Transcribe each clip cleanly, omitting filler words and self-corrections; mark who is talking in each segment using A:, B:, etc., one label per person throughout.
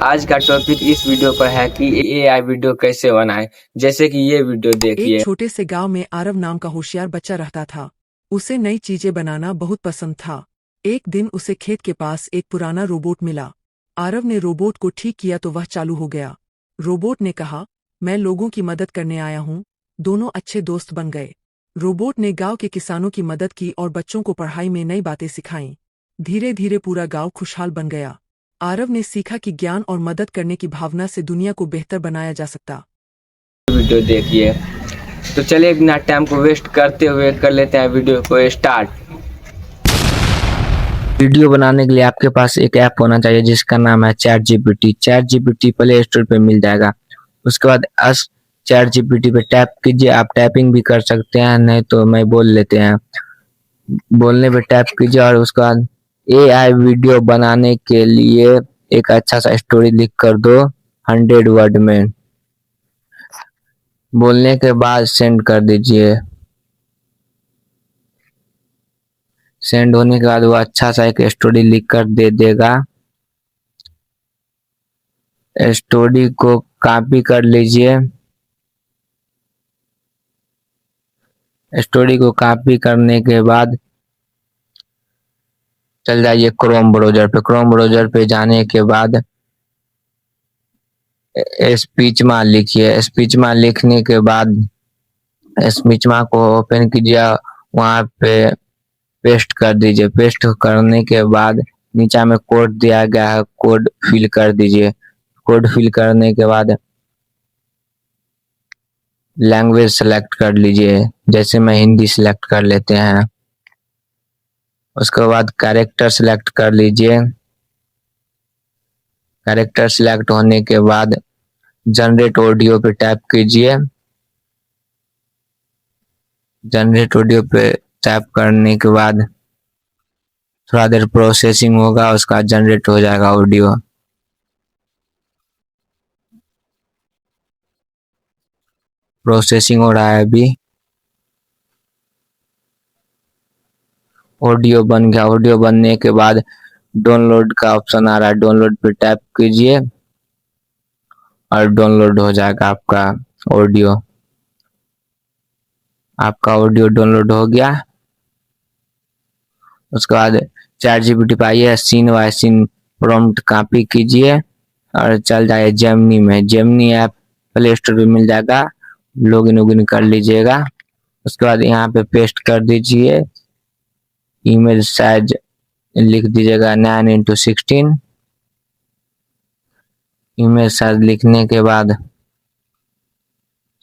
A: आज का टॉपिक इस वीडियो पर है कि एआई वीडियो कैसे बनाएं। जैसे कि ये वीडियो
B: एक
A: देखिए।
B: छोटे से गांव में आरव नाम का होशियार बच्चा रहता था। उसे नई चीजें बनाना बहुत पसंद था। एक दिन उसे खेत के पास एक पुराना रोबोट मिला। आरव ने रोबोट को ठीक किया तो वह चालू हो गया। रोबोट ने कहा, मैं लोगों की मदद करने आया हूँ। दोनों अच्छे दोस्त बन गए। रोबोट ने गांव के किसानों की मदद की और बच्चों को पढ़ाई में नई बातें सिखाईं। धीरे धीरे पूरा गांव खुशहाल बन गया। आरव ने सीखा कि ज्ञान और मदद करने की भावना से दुनिया को बेहतर बनाया जा सकता।
A: वीडियो देखिए। तो चलिए बिना टाइम को वेस्ट करते हुए कर लेते हैं वीडियो को स्टार्ट। वीडियो बनाने के लिए आपके पास एक ऐप होना चाहिए जिसका नाम है chat GPT. Chat GPT play store पे मिल जाएगा। उसके बाद अस चैट जीपीटी पे टैप कीजिए। आप टाइपिंग भी कर सकते हैं, नहीं तो मैं बोल लेते हैं। बोलने पे टैप कीजिए और उसके बाद एआई वीडियो बनाने के लिए एक अच्छा सा स्टोरी लिख कर दो 100 वर्ड में। बोलने के बाद सेंड कर दीजिए। सेंड होने के बाद वो अच्छा सा एक स्टोरी लिख कर दे देगा। स्टोरी को कॉपी कर लीजिए। स्टोरी को कॉपी करने के बाद चल जाइए क्रोम ब्राउजर पे। क्रोम ब्राउजर पे जाने के बाद स्पीच मार लिखिए। स्पीच मार लिखने के बाद स्पीच मार को ओपन कीजिए। वहां पे पेस्ट कर दीजिए। पेस्ट करने के बाद नीचे में कोड दिया गया है, कोड फिल कर दीजिए। कोड फिल करने के बाद लैंग्वेज सेलेक्ट कर लीजिए। जैसे मैं हिंदी सेलेक्ट कर लेते हैं। उसके बाद कैरेक्टर सेलेक्ट कर लीजिए। कैरेक्टर सेलेक्ट होने के बाद जनरेट ऑडियो पे टैप कीजिए। जनरेट ऑडियो पे टैप करने के बाद थोड़ा देर प्रोसेसिंग होगा, उसका जनरेट हो जाएगा ऑडियो। प्रोसेसिंग हो रहा है अभी। ऑडियो बन गया। ऑडियो बनने के बाद डाउनलोड का ऑप्शन आ रहा है, डाउनलोड पे टैप कीजिए और डाउनलोड हो जाएगा आपका ऑडियो। आपका ऑडियो डाउनलोड हो गया। उसके बाद चैट जीपीटी पे आइए, scene by scene prompt copy कीजिए और चल जाइए जेमिनी में। जेमिनी ऐप प्ले स्टोर पे मिल जाएगा, लॉगिन उगिन कर लीजिएगा। उसके बाद यहाँ पे पेस्ट कर दीजिए। इमेज साइज लिख दीजिएगा 9x16। इमेज साइज लिखने के बाद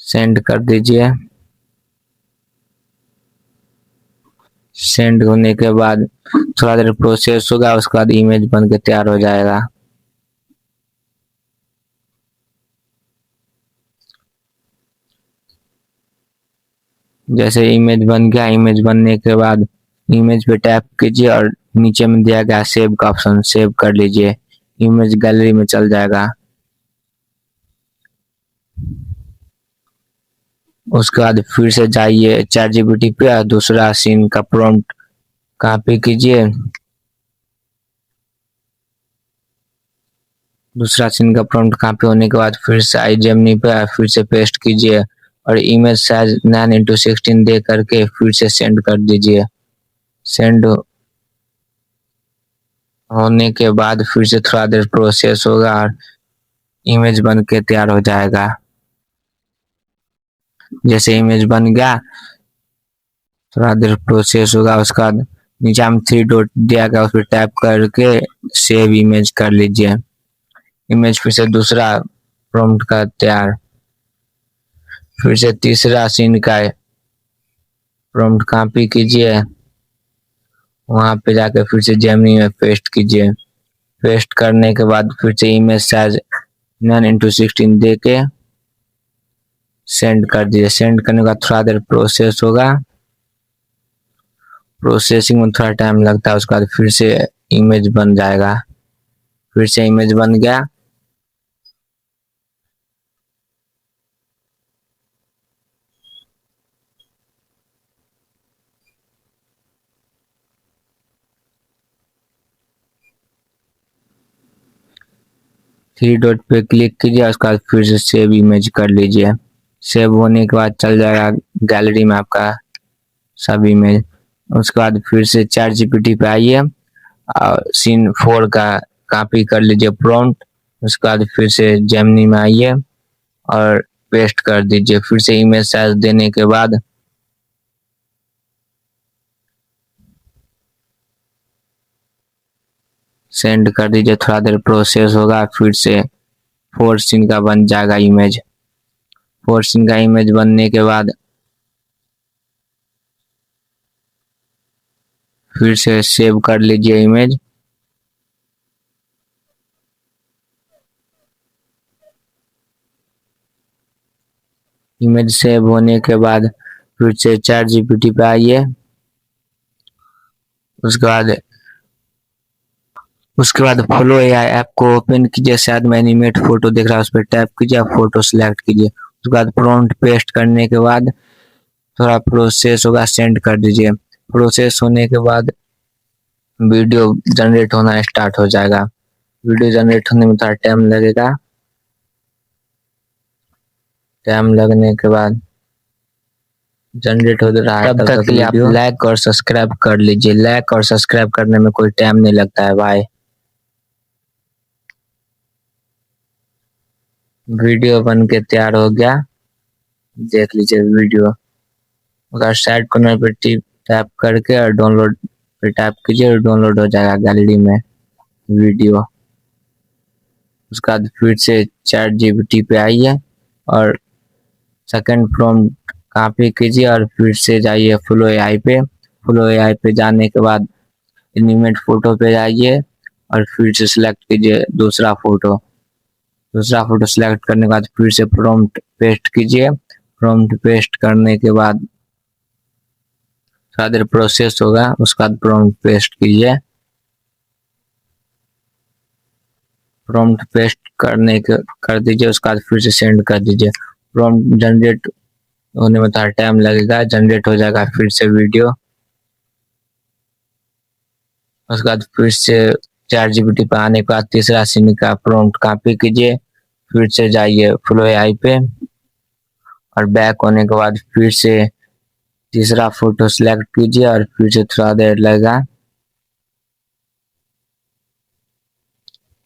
A: सेंड कर दीजिए। सेंड होने के बाद थोड़ा देर प्रोसेस होगा, उसके बाद इमेज बन के तैयार हो जाएगा। जैसे इमेज बन गया, इमेज बनने के बाद इमेज पे टैप कीजिए और नीचे में दिया गया सेव का ऑप्शन, सेव कर लीजिए। इमेज गैलरी में चल जाएगा। उसके बाद फिर से जाइए चैट जीपीटी पे और दूसरा सीन का प्रॉम्प्ट कॉपी कीजिए। दूसरा सीन का प्रॉम्प्ट कॉपी होने के बाद फिर से आई जेमिनी पे फिर से पेस्ट कीजिए और इमेज साइज 9x16 दे करके फिर से सेंड कर दीजिए। सेंड होने के बाद फिर से थोड़ा देर प्रोसेस होगा और इमेज बन के तैयार हो जाएगा। जैसे इमेज बन गया, थोड़ा देर प्रोसेस होगा, उसका नीचे में 3 डॉट दिया गया, उस पर टैप करके सेव इमेज कर लीजिए। इमेज फिर से दूसरा प्रॉम्प्ट का तैयार। फिर से तीसरा सीन का प्रॉम्प्ट कॉपी कीजिए। वहां पे जाकर फिर से जेमिनी में पेस्ट कीजिए। पेस्ट करने के बाद फिर से इमेज साइज 9x16 दे के सेंड कर दीजिए। सेंड करने के बाद थोड़ा देर प्रोसेस होगा। प्रोसेसिंग में थोड़ा टाइम लगता है, उसके बाद फिर से इमेज बन जाएगा। फिर से इमेज बन गया। थ्री डॉट पे क्लिक कीजिए, उसके बाद फिर से सेव इमेज कर लीजिए। सेव होने के बाद चल जाएगा गैलरी में आपका सब इमेज। उसके बाद फिर से चैट जीपीटी पे आइए और सीन 4 का कॉपी कर लीजिए प्रॉम्प्ट। उसके बाद फिर से जेमिनी में आइए और पेस्ट कर दीजिए। फिर से इमेज साइज देने के बाद सेंड कर दीजिए, थोड़ा देर प्रोसेस होगा, फिर से 4 सीन का बन जाएगा इमेज। 4 सीन का इमेज बनने के बाद फिर से सेव कर लीजिए इमेज। इमेज सेव होने के बाद फिर से चैट जीपीटी पे आइए। उसके बाद फ्लो एआई ऐप को ओपन कीजिए, शायद में एनिमेट फोटो दिख रहा है, उस पर टैप कीजिए, फोटो सिलेक्ट कीजिए। उसके बाद प्रॉम्प्ट पेस्ट करने के बाद थोड़ा प्रोसेस होगा, सेंड कर दीजिए। प्रोसेस होने के बाद वीडियो जनरेट होना स्टार्ट हो जाएगा। वीडियो जनरेट होने में थोड़ा टाइम लगेगा। टाइम लगने के बाद जनरेट हो रहा है, तब तक के लिए आप लाइक और सब्सक्राइब कर लीजिए। लाइक और सब्सक्राइब करने में कोई टाइम नहीं लगता है भाई। वीडियो बन के तैयार हो गया, देख लीजिए वीडियो। अगर साइड कॉर्नर पे टैप करके और डाउनलोड पे टैप कीजिए और डाउनलोड हो जाएगा गैलरी में वीडियो। उसके बाद फिर से चैट जीपीटी पे आइए और सेकंड प्रॉम्प्ट कॉपी कीजिए और फिर से जाइए फ्लो एआई पे। फ्लो एआई पे जाने के बाद एनिमेट फोटो पे जाइए और फिर से सिलेक्ट कीजिए दूसरा फोटो। दूसरा फोटो सिलेक्ट करने के बाद फिर से प्रॉम्प्ट पेस्ट कीजिए। प्रॉम्प्ट पेस्ट करने के बाद थोड़ा देर प्रोसेस होगा, उसके बाद प्रॉम्प्ट पेस्ट कीजिए। प्रॉम्प्ट पेस्ट कर दीजिए, उसके बाद फिर से सेंड कर दीजिए। प्रॉम्प्ट जनरेट होने में थोड़ा टाइम लगेगा, जनरेट हो जाएगा फिर से वीडियो। उसके बाद फिर से चैट जीपीटी पे आने के बाद तीसरा सीन का प्रॉम्प्ट कॉपी कीजिए, फिर से जाइए फ्लो एआई पे और बैक होने के बाद फिर से तीसरा फोटो सिलेक्ट कीजिए और फिर से थोड़ा देर लगेगा।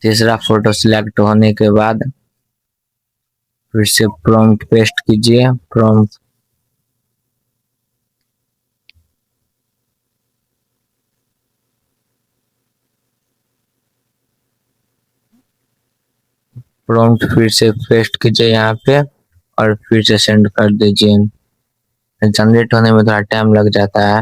A: तीसरा फोटो सिलेक्ट होने के बाद फिर से प्रॉम्प्ट पेस्ट कीजिए। प्रॉम्प्ट फिर से पेस्ट कीजिए यहाँ पे और फिर से सेंड कर दीजिए। जनरेट होने में थोड़ा टाइम लग जाता है।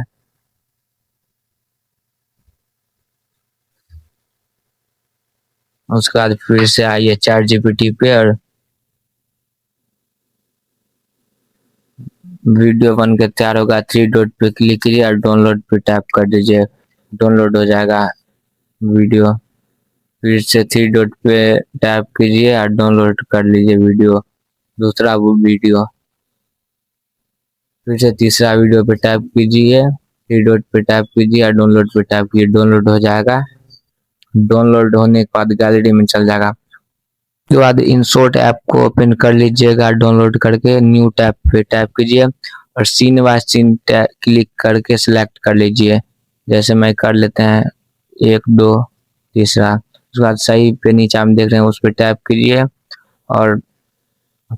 A: उसके बाद फिर से आइए चैट जीपीटी पे और वीडियो बन के तैयार होगा। थ्री डॉट पे क्लिक कीजिए और डाउनलोड पे टैप कर दीजिए, डाउनलोड हो जाएगा वीडियो। फिर से थ्री डॉट पे टैप कीजिए और डाउनलोड कर लीजिए वीडियो, दूसरा वो वीडियो। फिर से तीसरा वीडियो पे टैप कीजिए, थ्री डॉट पे टैप कीजिए और डाउनलोड पे टैप कीजिए, डाउनलोड हो जाएगा। डाउनलोड होने के बाद गैलरी में चल जाएगा। उसके बाद इंसर्ट ऐप को ओपन कर लीजिएगा, डाउनलोड करके न्यू टैब पे टैप कीजिए और सीन बाय सीन क्लिक करके सिलेक्ट कर लीजिए। जैसे मैं कर लेते हैं 1 2 तीसरा। उसके बाद सही पे नीचे हम देख रहे हैं उस पर टैप कीजिए और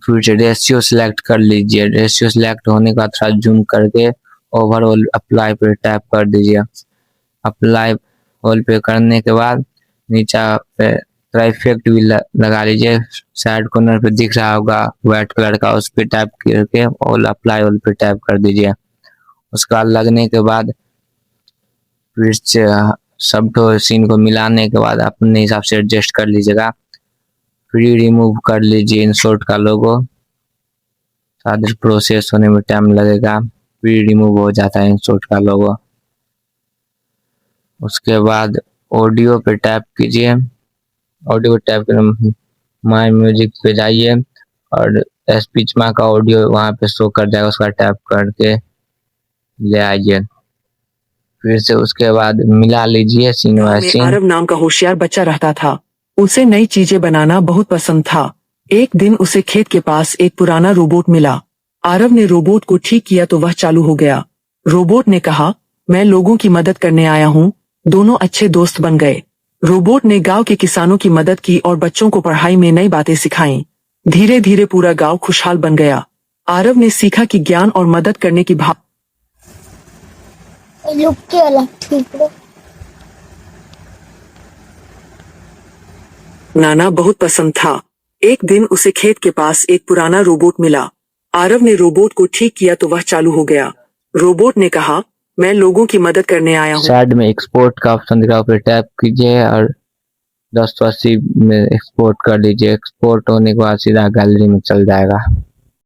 A: फिर से रेशियो सिलेक्ट कर लीजिए। रेशियो सिलेक्ट होने के बाद थोड़ा जूम करके ओवरऑल अप्लाई पे टैप कर दीजिए। अप्लाई ऑल पे करने के बाद नीचे पे थोड़ा इफेक्ट भी लगा लीजिए। साइड कॉर्नर पे दिख रहा होगा व्हाइट कलर का, उस पे टैप करके ऑल अप्लाई ऑल पे टैप कर दीजिए। उसका लगने के बाद फिर से सब सीन को मिलाने के बाद अपने हिसाब से एडजस्ट कर लीजिएगा। फ्री रिमूव कर लीजिए इंसर्ट का लोगो, शायद प्रोसेस होने में टाइम लगेगा। फ्री रिमूव हो जाता है इंसर्ट का लोगो। उसके बाद ऑडियो पे टैप कीजिए, ऑडियो पे टैप कर माय म्यूजिक पे जाइए और स्पीच माँ का ऑडियो वहाँ पे शो कर जाएगा, उसका टैप करके ले आइए। फिर से उसके बाद मिला लीजिए सीन बाय सीन।
B: आरव नाम का होशियार बच्चा रहता था। उसे नई चीजें बनाना बहुत पसंद था। एक दिन उसे खेत के पास एक पुराना रोबोट मिला। आरव ने रोबोट को ठीक किया तो वह चालू हो गया। रोबोट ने कहा, मैं लोगों की मदद करने आया हूँ। दोनों अच्छे दोस्त बन गए। रोबोट ने गांव के किसानों की मदद की और बच्चों को पढ़ाई में नई बातें सिखाईं। धीरे धीरे पूरा गांव खुशहाल बन गया। आरव ने सीखा कि ज्ञान और मदद करने की भाव
C: लुक के वाला ठीक है।
B: नाना बहुत पसंद था। एक दिन उसे खेत के पास एक पुराना रोबोट मिला। आरव ने रोबोट को ठीक किया तो वह चालू हो गया। रोबोट ने कहा, मैं लोगों की मदद करने आया हूँ।
A: साइड में एक्सपोर्ट का ऑप्शन दिख रहा है, उस पर टैप कीजिए और 1080 में एक्सपोर्ट कर लीजिए। एक्सपोर्ट होने के बाद सीधा गैलरी में चल जाएगा।